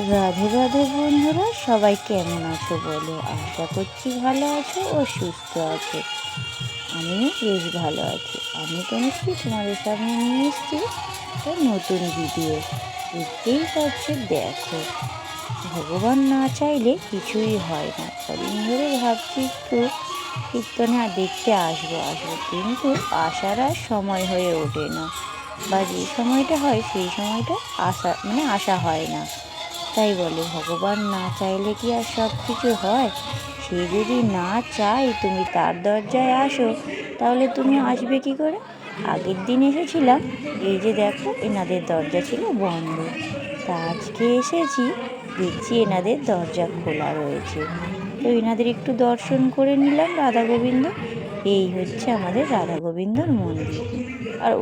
রাধে রাধে বন্ধুরা, সবাই কেমন আছো বলো? আশা করছি ভালো আছো ও সুস্থ আছো। আমিও বেশ ভালো আছি। আমি তনুশ্রী তোমাদের সামনে নিয়ে এসেছি একটা নতুন ভিডিও। দেখতেই পাচ্ছ, দেখো, ভগবান না চাইলে কিছুই হয় না। কদিন ধরে ভাবছি একটু কীর্তনে দেখতে আসবো, কিন্তু আসার আর সময় হয়ে ওঠে না, বা যে সময়টা হয় সেই সময়টা আসা হয় না। তাই বলে ভগবান না চাইলে কি আর সব কিছু হয়? সে যদি না চায় তুমি তার দরজায় আসো, তাহলে তুমি আসবে কি করে? আগের দিন এসেছিলাম, এই যে দেখো এনাদের দরজা ছিল বন্ধ। তা আজকে এসেছি, দেখছি এনাদের দরজা খোলা রয়েছে। তো এনাদের একটু দর্শন করে নিলাম। রাধা গোবিন্দ, এই হচ্ছে আমাদের রাধা গোবিন্দর মন্দির। আর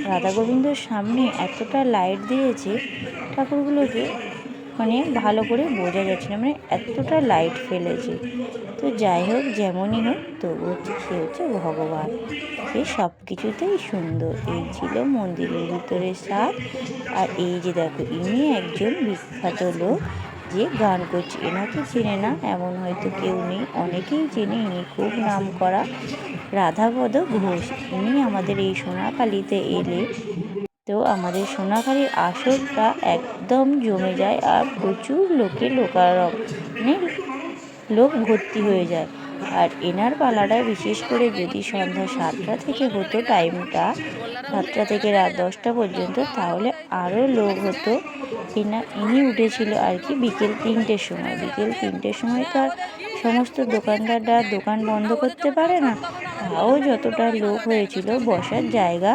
রাধা গোবিন্দর সামনে এতটা লাইট দিয়েছে, ঠাকুরগুলোকে ভালো করে বোঝা যাচ্ছে না, এতটা লাইট ফেলেছে। তো যাই হোক, যেমনই হোক, তবু সে হচ্ছে ভগবান। সে সব কিছুতেই সুন্দর। এই ছিল মন্দিরের ভিতরে স্বাদ। আর এই যে দেখো, ইনি একজন বিখ্যাত লোক যে গান করছে। এনাকে চেনে না এমন হয়তো কেউ নেই, অনেকেই চেনে। ইনি খুব নাম করা রাধাপদ ঘোষ। ইনি আমাদের এই সোনাখালিতে এলে তো আমাদের সোনাখালির আসরটা একদম জমে যায়, আর প্রচুর লোক ভর্তি হয়ে যায়। আর এনার পালাটা বিশেষ করে যদি সন্ধ্যা 7টা থেকে হতো, টাইমটা 7টা থেকে রাত 10টা পর্যন্ত, তাহলে আরও লোক হতো। ইনি উঠেছিল আর কি বিকেল 3টের সময়। বিকেল 3টের সময় তো আর সমস্ত দোকানদাররা দোকান বন্ধ করতে পারে না। তাও যতটা লোক হয়েছিল, বসার জায়গা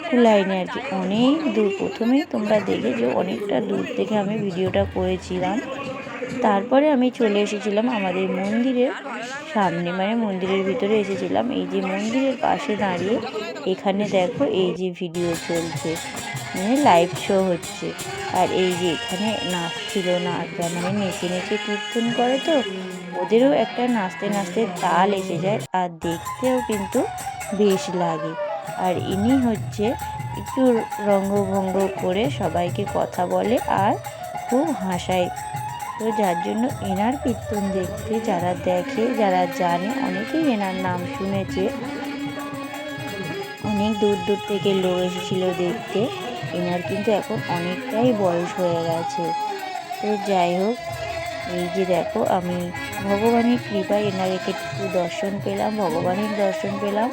কুলায়নি আর কি। অনেক দূর, প্রথমেই তোমরা দেখেছো অনেকটা দূর থেকে আমি ভিডিওটা করেছিলাম। তারপরে আমি চলে এসেছিলাম আমাদের মন্দিরের সামনে, মন্দিরের ভিতরে এসেছিলাম। এই যে মন্দিরের পাশে দাঁড়িয়ে এখানে দেখো, এই যে ভিডিও চলছে, লাইভ শো হচ্ছে। আর এই যে এখানে নাচছিল, নেচে নেচে কীর্তন করে, তো ওদেরও একটা নাচতে নাচতে তাল এসে যায়, আর দেখতেও কিন্তু বেশ লাগে। আর ইনি হচ্ছে একটু রঙ্গভঙ্গ করে সবাইকে কথা বলে আর খুব হাসায়। তো যার জন্য এনার কীর্তন দেখতে যারা দেখে, যারা জানে, অনেকেই এনার নাম শুনেছে। অনেক দূর দূর থেকে লোক এসেছিল দেখতে। এনার কিন্তু এখন অনেকটাই বয়স হয়ে গেছে। তো যাই হোক, এই যে দেখো, আমি ভগবানের কৃপায় এনার একটু দর্শন পেলাম, ভগবানের দর্শন পেলাম।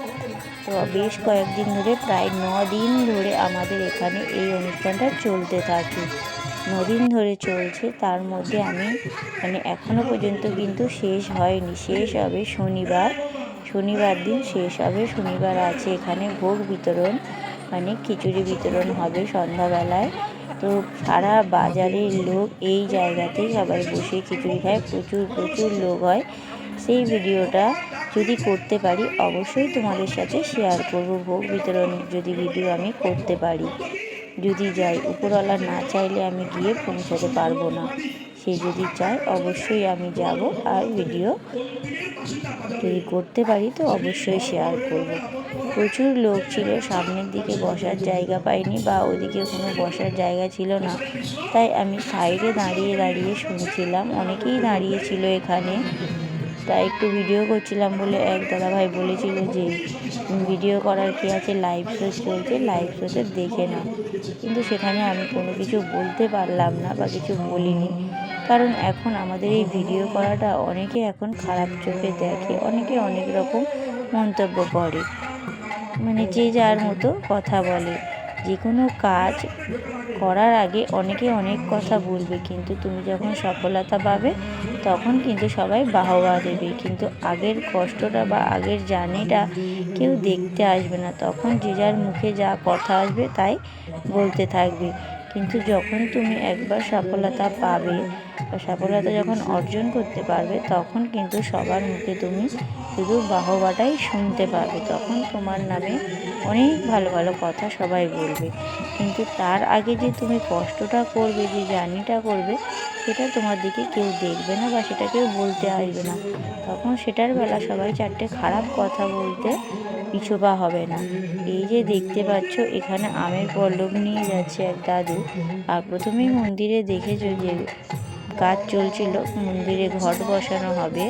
তো বেশ কয়েকদিন ধরে, প্রায় 9 দিন ধরে আমাদের এখানে এই অনুষ্ঠানটা চলতে থাকে। 9 দিন ধরে চলছে। তার মধ্যে আমি এখনও পর্যন্ত কিন্তু শেষ হয়নি। শেষ হবে শনিবার দিন শেষ হবে। শনিবার আছে এখানে ভোগ বিতরণ, খিচুড়ি বিতরণ হবে সন্ধ্যাবেলায়। তো সারা বাজারের লোক এই জায়গাতেই সবাই বসে খিচুড়ি খায়। প্রচুর প্রচুর লোক হয়। সেই ভিডিওটা যদি করতে পারি অবশ্যই তোমাদের সাথে শেয়ার করব। ভোগ বিতরণের যদি ভিডিও আমি করতে পারি, যদি যাই, উপরওয়ালা না চাইলে আমি গিয়ে পৌঁছাতে পারবো না। সে যদি চায় অবশ্যই আমি যাব, আর ভিডিও যদি করতে পারি তো অবশ্যই শেয়ার করব। প্রচুর লোক ছিল, সামনের দিকে বসার জায়গা পাইনি, বা ওদিকে কোনো বসার জায়গা ছিল না। তাই আমি সাইডে দাঁড়িয়ে দাঁড়িয়ে শুনছিলাম। অনেকেই দাঁড়িয়েছিল এখানে, তাই একটু ভিডিও করছিলাম বলে এক দাদাভাই বলেছিল যে ভিডিও করার কি আছে, লাইভ শো চলছে, লাইভ শোতে দেখে নাও। কিন্তু সেখানে আমি কোনো কিছু বলতে পারলাম না, বা কিছু বলিনি। কারণ এখন আমাদের এই ভিডিও করাটা অনেকে এখন খারাপ চোখে দেখে, অনেকে অনেক রকম মন্তব্য করে, যে যার মতো কথা বলে। যে কোনো কাজ করার আগে অনেকে অনেক কথা বলবে, কিন্তু তুমি যখন সফলতা পাবে তখন কিন্তু সবাই বাহবা দেবে, কিন্তু আগের কষ্টটা বা আগের জার্নিটা কেউ দেখতে আসবে না। তখন যে যার মুখে যা কথা আসবে তাই বলতে থাকবে। কিন্তু যখন তুমি একবার সফলতা পাবে, বা সফলতা যখন অর্জন করতে পারবে, তখন কিন্তু সবার মুখে তুমি শুধু বাহবাটাই শুনতে পাবে। তখন তোমার নামে অনেক ভালো ভালো কথা সবাই বলবে। কিন্তু তার আগে যে তুমি কষ্টটা করবে, যে জার্নিটা করবে, সেটা তোমার দিকে কেউ দেখবে না বা সেটা কেউ বলতে আসবে না। তখন সেটার বেলা সবাই চারটে খারাপ কথা বলতে পিছুপা হবে না। এই যে দেখতে পাচ্ছ এখানে আমের পল্লব নিয়ে যাচ্ছে এক দাদু। আর প্রথমেই মন্দিরে দেখেছো যে কাজ চলছিল, মন্দিরে ঘট বসানো হবে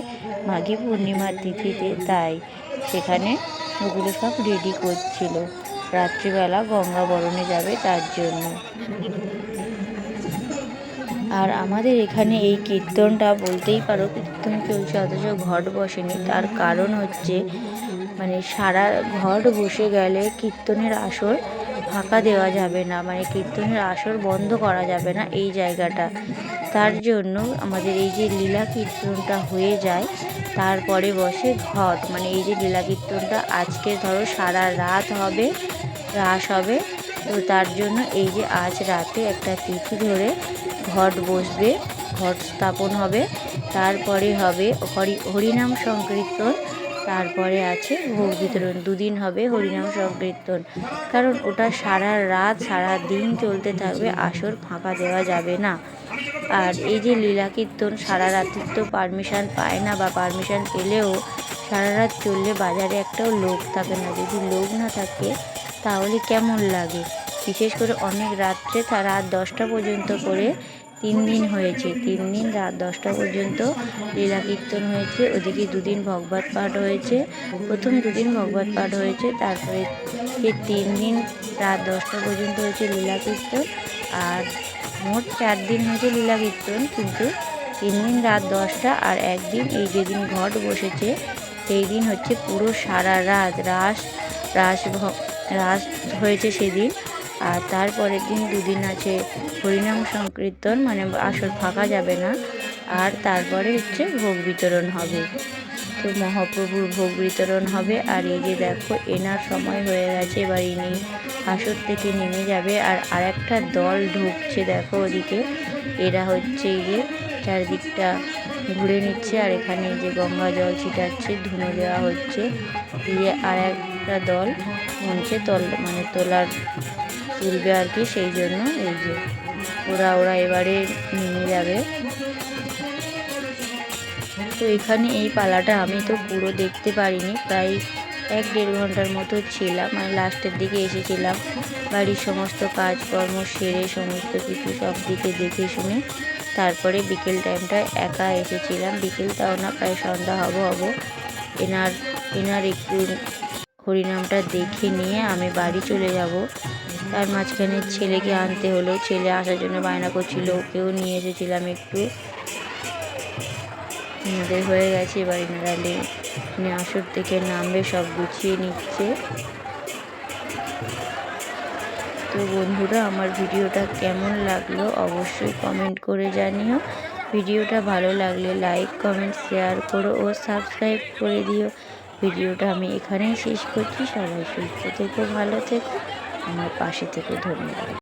মাঘী পূর্ণিমার তিথিতে, তাই সেখানে ওগুলো সব রেডি করছিল, রাত্রিবেলা গঙ্গা বরণে যাবে তার জন্য। আর আমাদের এখানে এই কীর্তনটা বলতেই পারো কীর্তন চলছে অথচ ঘট বসেনি। তার কারণ হচ্ছে মানে সারা ঘট বসে গেলে কীর্তনের আসর ফাঁকা দেওয়া যাবে না, মানে কীর্তনের আসর বন্ধ করা যাবে না এই জায়গাটা। তার জন্য আমাদের এই যে লীলা কীর্তনটা হয়ে যায় তারপরে বসে ঘট, মানে এই যে লীলা কীর্তনটা আজকে ধরো সারা রাত হবে, রাস হবে, তো তার জন্য এই যে আজ রাতে একটা তিথি ধরে ঘট বসবে, ঘট স্থাপন হবে, তারপরে হবে হরিনাম সংকীর্তন, তারপরে আছে ভোগ বিতরণ। দুদিন হবে হরিনাম সংকীর্তন, কারণ ওটা সারা রাত সারা দিন চলতে থাকবে, আসর ফাঁকা দেওয়া যাবে না। আর এই যে লীলা কীর্তন সারা রাতের তো পারমিশন পায় না, বা পারমিশন পেলেও সারা রাত চললে বাজারে একটাও লোক থাকে না। যদি লোক না থাকে তাহলে কেমন লাগে, বিশেষ করে অনেক রাত্রে রাত 10টা পর্যন্ত করে 3 দিন হয়েছে, 3 দিন রাত 10টা পর্যন্ত লীলা কীর্তন হয়েছে। ওদিকে 2 দিন ভগবত পাঠ হয়েছে, প্রথম 2 দিন ভগবত পাঠ হয়েছে, তারপরে যে 3 দিন রাত 10টা পর্যন্ত হয়েছে লীলা কীর্তন। আর মোট 4 দিন হয়েছে লীলা কীর্তন, কিন্তু 3 দিন রাত 10টা আর 1 দিন এই যেদিন ঘট বসেছে সেই দিন হচ্ছে পুরো সারা রাত রাস রাস হয়েছে সেদিন। আর তারপরের দিন 2 দিন আছে হরিনাম সংকীর্তন, মানে আসর ফাঁকা যাবে না। আর তারপরে হচ্ছে ভোগ বিতরণ হবে, তো মহাপ্রভুর ভোগ বিতরণ হবে। আর এই যে দেখো এনার সময় হয়ে গেছে, এবার ইনি আসর থেকে নেমে যাবে। আর আরেকটা দল ঢুকছে দেখো ওদিকে, এরা হচ্ছে এই যে চারিদিকটা ঘুরে নিচ্ছে, আর এখানে এই যে গঙ্গা জল ছিটাচ্ছে, ধুনো দেওয়া হচ্ছে, দিয়ে আর একটা দল মঞ্চে মানে তুলবে আর কি, সেই জন্য এই যে ওরা এবারে নেমে যাবে। তো এখানে এই পালাটা আমি তো পুরো দেখতে পারিনি, প্রায় 1-1.5 ঘন্টার মতো ছিলাম, মানে লাস্টের দিকে এসেছিলাম। বাড়ির সমস্ত কাজকর্ম সেরে সমস্ত কিছু সব দিকে দেখে শুনে তারপরে বিকেল টাইমটা একা এসেছিলাম, বিকেলটাও না প্রায় সন্ধ্যা হব। এনার একটু হরিনামটা দেখে নিয়ে আমি বাড়ি চলে যাব। তার মাঝখানে ছেলেকে আনতে হলো, ছেলে আসার জন্য বায়না করছিল, ওকেও নিয়ে এসেছিলাম একটু। আমাদের হয়ে গেছে, এবার এনারা আসর থেকে নামবে, সব গুছিয়ে নিচ্ছে। তো বন্ধুরা আমার ভিডিওটা কেমন লাগলো অবশ্যই কমেন্ট করে জানিও। ভিডিওটা ভালো লাগলে লাইক কমেন্ট শেয়ার করো ও সাবস্ক্রাইব করে দিও। ভিডিওটা আমি এখানেই শেষ করছি। সবাই সুস্থ থেকো, ভালো থেকো, আমার পাশে থেকো। ধন্যবাদ।